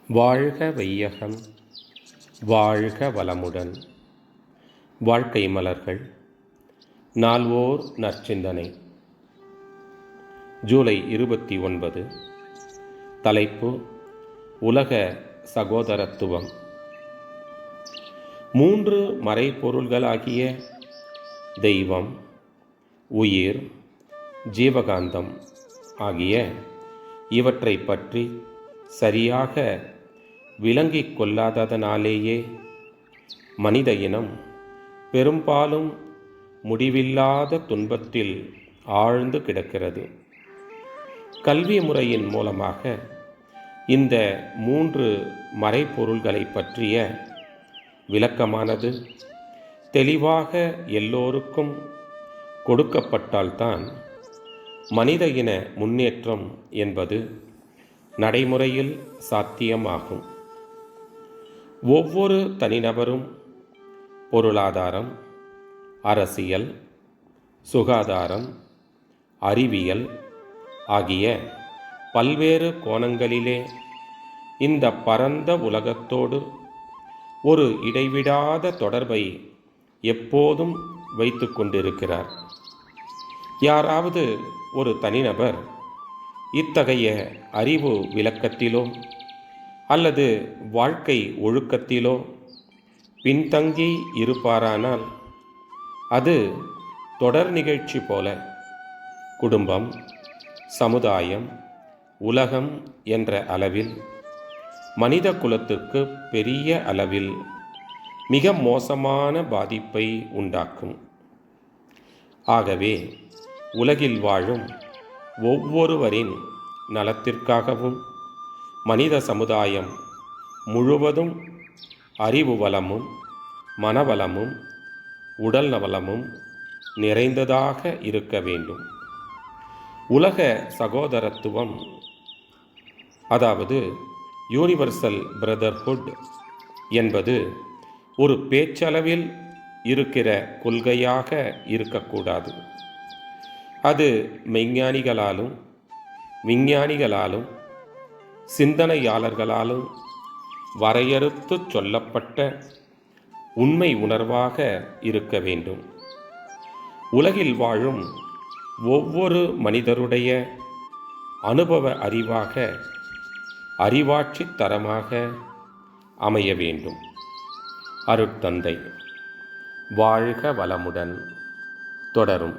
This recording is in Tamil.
வாழ்க வையகம், வாழ்க வளமுடன். வாழ்க்கை மலர்கள். நால்வோர் நற்சிந்தனை. ஜூலை 29. தலைப்பு: உலக சகோதரத்துவம். 3 மறைபொருள்களாகிய தெய்வம், உயிர், ஜீவகாந்தம் ஆகிய இவற்றை பற்றி சரியாக விளங்கிக் கொள்ளாததனாலேயே மனித இனம் பெரும்பாலும் முடிவில்லாத துன்பத்தில் ஆழ்ந்து கிடக்கிறது. கல்வி முறையின் மூலமாக இந்த 3 மறைபொருள்களை பற்றிய விளக்கமானது தெளிவாக எல்லோருக்கும் கொடுக்கப்பட்டால்தான் மனித இன முன்னேற்றம் என்பது நடைமுறையில் சாத்தியமாகும். ஒவ்வொரு தனிநபரும் பொருளாதாரம், அரசியல், சுகாதாரம், அறிவியல் ஆகிய பல்வேறு கோணங்களிலே இந்த பரந்த உலகத்தோடு ஒரு இடைவிடாத தொடர்பை எப்போதும் வைத்து கொண்டிருக்கிறார். யாராவது ஒரு தனிநபர் இத்தகைய அறிவு விளக்கத்திலோ அல்லது வாழ்க்கை ஒழுக்கத்திலோ பின்தங்கி இருப்பாரானால் அது தொடர் நிகழ்ச்சி போல குடும்பம், சமுதாயம், உலகம் என்ற அளவில் மனித குலத்துக்கு பெரிய அளவில் மிக மோசமான பாதிப்பை உண்டாக்கும். ஆகவே உலகில் வாழும் ஒவ்வொருவரின் நலத்திற்காகவும் மனித சமுதாயம் முழுவதும் அறிவு வளமும் மனவளமும் உடல் நலமும் நிறைந்ததாக இருக்க வேண்டும். உலக சகோதரத்துவம், அதாவது யூனிவர்சல் பிரதர்ஹுட் என்பது ஒரு பேச்சளவில் இருக்கிற கொள்கையாக இருக்கக்கூடாது. அது மெய்ஞானிகளாலும் விஞ்ஞானிகளாலும் சிந்தனையாளர்களாலும் வரையறுத்து சொல்லப்பட்ட உண்மை உணர்வாக இருக்க வேண்டும். உலகில் வாழும் ஒவ்வொரு மனிதருடைய அனுபவ அறிவாக, அறிவாட்சி தரமாக அமைய வேண்டும். அருட்தந்தை. வாழ்க வளமுடன். தொடரும்.